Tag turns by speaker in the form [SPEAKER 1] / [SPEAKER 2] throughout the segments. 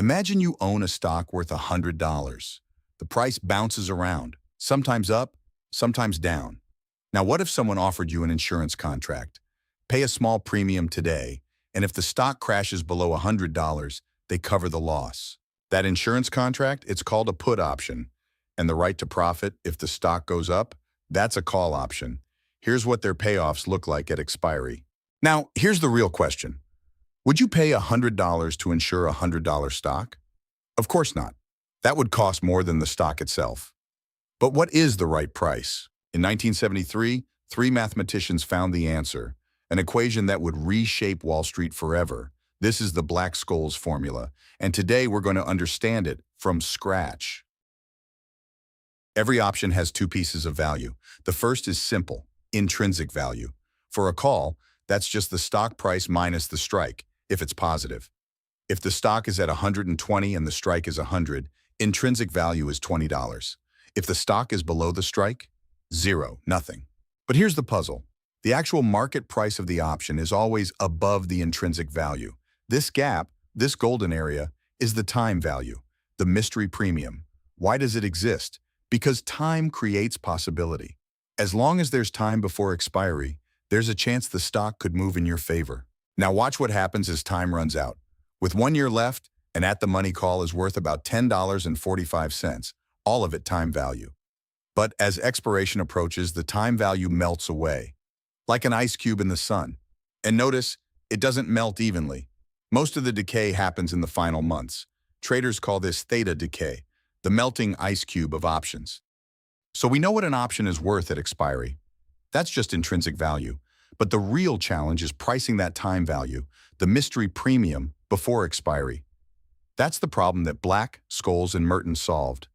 [SPEAKER 1] Imagine you own a stock worth $100. The price bounces around, sometimes up, sometimes down. Now, what if someone offered you an insurance contract? Pay a small premium today, and if the stock crashes below $100, they cover the loss. That insurance contract, it's called a put option. And the right to profit, if the stock goes up, that's a call option. Here's what their payoffs look like at expiry. Now, here's the real question. Would you pay $100 to insure a $100 stock? Of course not. That would cost more than the stock itself. But what is the right price? In 1973, three mathematicians found the answer, an equation that would reshape Wall Street forever. This is the Black-Scholes formula, and today we're going to understand it from scratch. Every option has two pieces of value. The first is simple, intrinsic value. For a call, that's just the stock price minus the strike, if it's positive. If the stock is at 120 and the strike is 100, intrinsic value is $20. If the stock is below the strike, zero, nothing. But here's the puzzle. The actual market price of the option is always above the intrinsic value. This gap, this golden area, is the time value, the mystery premium. Why does it exist? Because time creates possibility. As long as there's time before expiry, there's a chance the stock could move in your favor. Now watch what happens as time runs out. With 1 year left, an at-the-money call is worth about $10.45, all of it time value. But as expiration approaches, the time value melts away, like an ice cube in the sun. And notice, it doesn't melt evenly. Most of the decay happens in the final months. Traders call this theta decay, the melting ice cube of options. So we know what an option is worth at expiry. That's just intrinsic value. But the real challenge is pricing that time value, the mystery premium, before expiry. That's the problem that Black, Scholes, and Merton solved.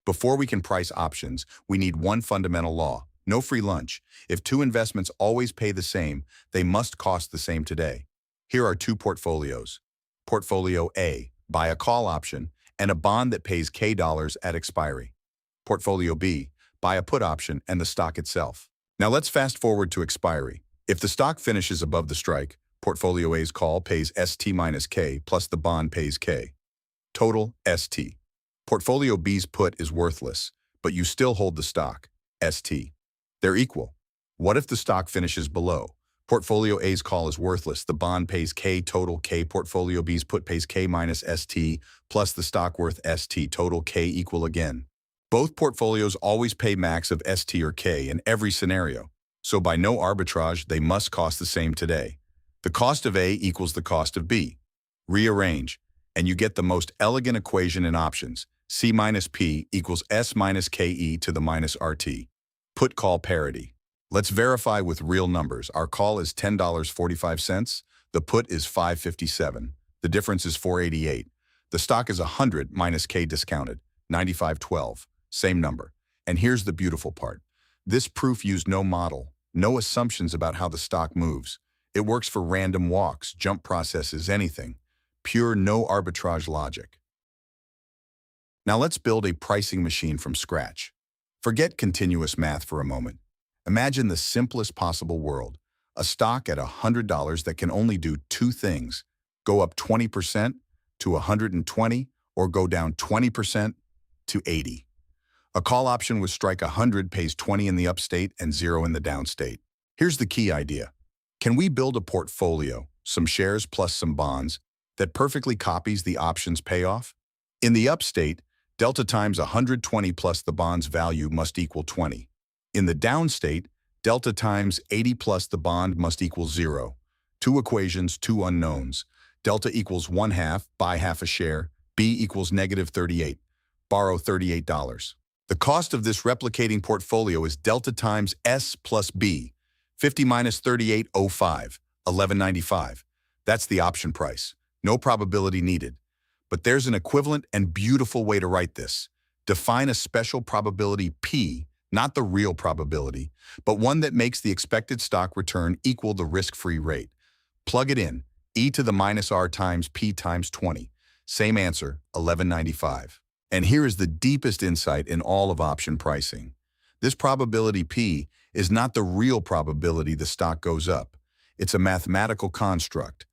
[SPEAKER 1] Before we can price options, we need one fundamental law: no free lunch. If two investments always pay the same, they must cost the same today. Here are two portfolios. Portfolio A, buy a call option and a bond that pays K dollars at expiry. Portfolio B, buy a put option and the stock itself. Now let's fast forward to expiry. If the stock finishes above the strike, Portfolio A's call pays ST minus K plus the bond pays K. Total ST. Portfolio B's put is worthless, but you still hold the stock, ST. They're equal. What if the stock finishes below? Portfolio A's call is worthless. The bond pays K, total K. Portfolio B's put pays K minus ST plus the stock worth ST, total K equal again. Both portfolios always pay max of ST or K in every scenario. So by no arbitrage, they must cost the same today. The cost of A equals the cost of B. Rearrange, and you get the most elegant equation in options. C minus P equals S minus KE to the minus RT. Put call parity. Let's verify with real numbers. Our call is $10.45. The put is $5.57. The difference is $4.88. The stock is 100 minus K discounted, 95.12. Same number. And here's the beautiful part. This proof used no model, no assumptions about how the stock moves. It works for random walks, jump processes, anything. Pure no arbitrage logic. Now let's build a pricing machine from scratch. Forget continuous math for a moment. Imagine the simplest possible world. A stock at $100 that can only do two things: go up 20% to 120 or go down 20% to 80. A call option with strike 100 pays 20 in the upstate and 0 in the downstate. Here's the key idea. Can we build a portfolio, some shares plus some bonds, that perfectly copies the option's payoff? In the upstate, delta times 120 plus the bond's value must equal 20. In the downstate, delta times 80 plus the bond must equal 0. Two equations, two unknowns. Delta equals 1/2, buy half a share. B equals -38, borrow $38. The cost of this replicating portfolio is delta times S plus B, 50 minus 38.05, 11.95. That's the option price. No probability needed. But there's an equivalent and beautiful way to write this. Define a special probability P, not the real probability, but one that makes the expected stock return equal the risk-free rate. Plug it in, e to the minus r times P times 20. Same answer, 11.95. And here is the deepest insight in all of option pricing. This probability P is not the real probability the stock goes up. It's a mathematical construct.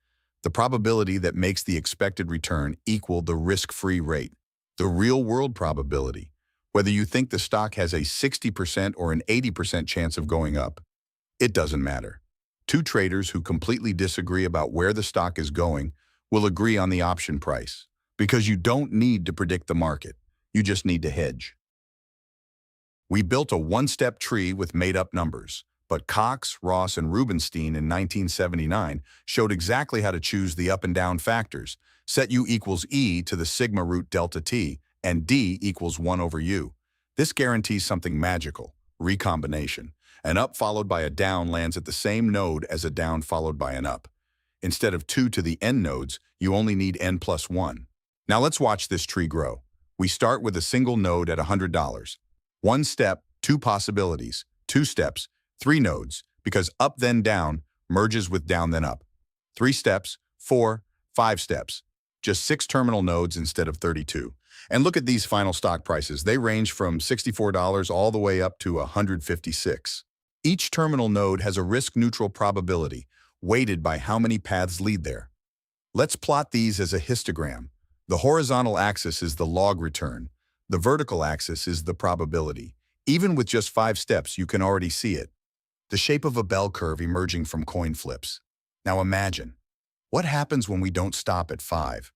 [SPEAKER 1] the probability that makes the expected return equal the risk-free rate, the real-world probability. Whether you think the stock has a 60% or an 80% chance of going up, it doesn't matter. Two traders who completely disagree about where the stock is going will agree on the option price, because you don't need to predict the market. You just need to hedge. We built a one-step tree with made-up numbers, but Cox, Ross, and Rubenstein in 1979 showed exactly how to choose the up and down factors. Set U equals E to the sigma root delta T, and D equals 1 over U. This guarantees something magical, recombination. An up followed by a down lands at the same node as a down followed by an up. Instead of 2 to the n nodes, you only need n plus 1. Now let's watch this tree grow. We start with a single node at $100. One step, two possibilities. Two steps, three nodes, because up then down merges with down then up. 3 steps, 4, 5 steps. Just 6 terminal nodes instead of 32. And look at these final stock prices. They range from $64 all the way up to $156. Each terminal node has a risk-neutral probability, weighted by how many paths lead there. Let's plot these as a histogram. The horizontal axis is the log return. The vertical axis is the probability. Even with just 5 steps, you can already see it. The shape of a bell curve emerging from coin flips. Now imagine, what happens when we don't stop at 5?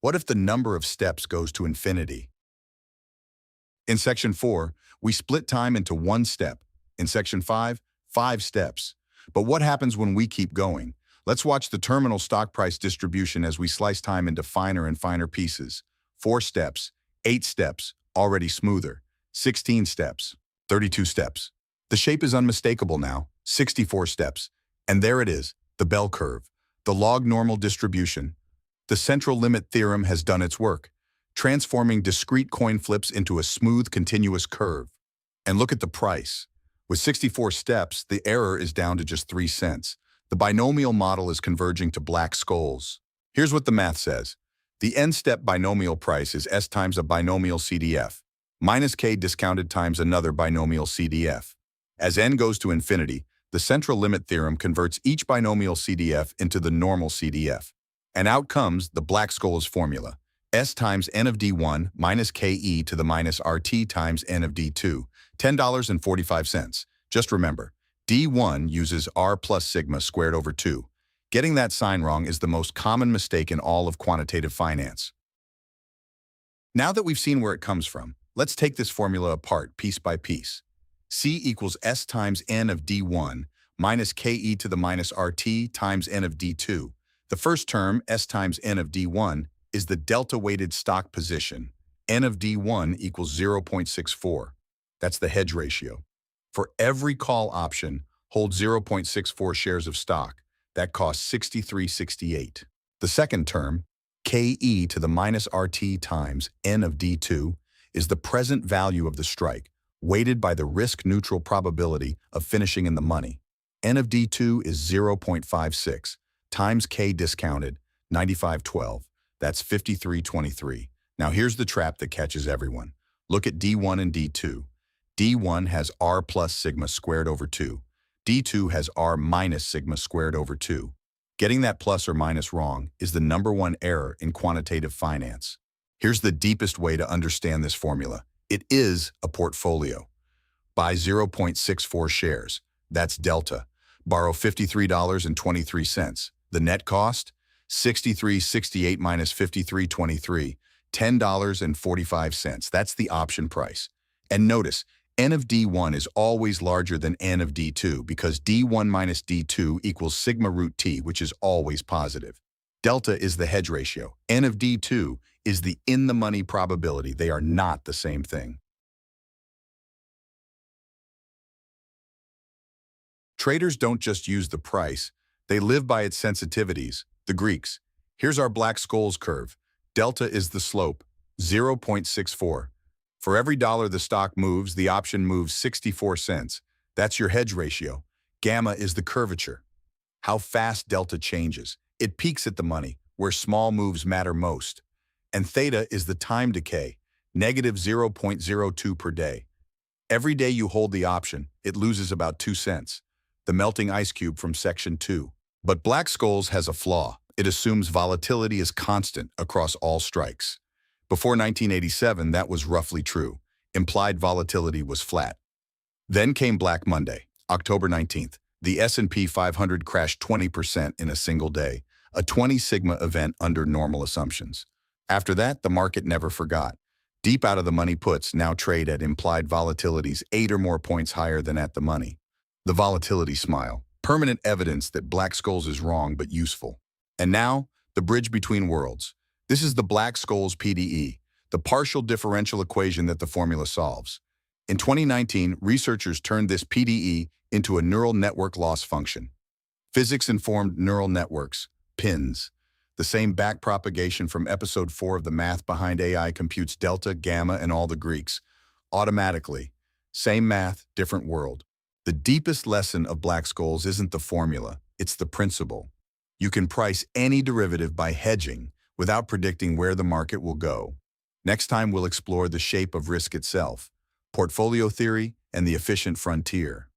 [SPEAKER 1] What if the number of steps goes to infinity? In Section 4, we split time into 1 step. In Section 5, 5 steps. But what happens when we keep going? Let's watch the terminal stock price distribution as we slice time into finer and finer pieces. 4 steps, 8 steps, already smoother. 16 steps, 32 steps. The shape is unmistakable now, 64 steps. And there it is, the bell curve, the log-normal distribution. The Central Limit Theorem has done its work, transforming discrete coin flips into a smooth, continuous curve. And look at the price. With 64 steps, the error is down to just 3 cents. The binomial model is converging to Black-Scholes. Here's what the math says. The n-step binomial price is S times a binomial CDF, minus K discounted times another binomial CDF. As n goes to infinity, the Central Limit Theorem converts each binomial CDF into the normal CDF. And out comes the Black-Scholes formula. S times n of D1 minus Ke to the minus RT times n of D2, $10.45. Just remember, D1 uses R plus sigma squared over 2. Getting that sign wrong is the most common mistake in all of quantitative finance. Now that we've seen where it comes from, let's take this formula apart piece by piece. C equals S times n of D1 minus Ke to the minus RT times n of D2. The first term, S times n of D1, is the delta-weighted stock position. N of D1 equals 0.64. That's the hedge ratio. For every call option, hold 0.64 shares of stock. That costs $63.68. The second term, Ke to the minus RT times N of D2, is the present value of the strike, weighted by the risk-neutral probability of finishing in the money. N of D2 is 0.56 times K discounted, 95.12. That's 53.23. Now here's the trap that catches everyone. Look at D1 and D2. D1 has R plus sigma squared over 2. D2 has R minus sigma squared over 2. Getting that plus or minus wrong is the #1 error in quantitative finance. Here's the deepest way to understand this formula. It is a portfolio. Buy 0.64 shares. That's delta. Borrow $53.23. The net cost? $63.68 minus $53.23. $10.45. That's the option price. And notice, N of D1 is always larger than N of D2 because D1 minus D2 equals sigma root T, which is always positive. Delta is the hedge ratio. N of D2 is the in-the-money probability. They are not the same thing. Traders don't just use the price. They live by its sensitivities, the Greeks. Here's our Black-Scholes curve. Delta is the slope, 0.64. For every dollar the stock moves, the option moves 64 cents. That's your hedge ratio. Gamma is the curvature. How fast delta changes. It peaks at the money, where small moves matter most. And theta is the time decay, negative 0.02 per day. Every day you hold the option, it loses about 2 cents. The melting ice cube from Section 2. But Black-Scholes has a flaw. It assumes volatility is constant across all strikes. Before 1987, that was roughly true. Implied volatility was flat. Then came Black Monday, October 19th. The S&P 500 crashed 20% in a single day, a 20 sigma event under normal assumptions. After that, the market never forgot. Deep out of the money puts now trade at implied volatilities 8 or more points higher than at the money. The volatility smile, permanent evidence that Black-Scholes is wrong but useful. And now, the bridge between worlds. This is the Black-Scholes PDE, the partial differential equation that the formula solves. In 2019, researchers turned this PDE into a neural network loss function. Physics-informed neural networks, PINs. The same backpropagation from episode 4 of the Math Behind AI computes delta, gamma, and all the Greeks. Automatically. Same math, different world. The deepest lesson of Black-Scholes isn't the formula, it's the principle. You can price any derivative by hedging without predicting where the market will go. Next time we'll explore the shape of risk itself, portfolio theory, and the efficient frontier.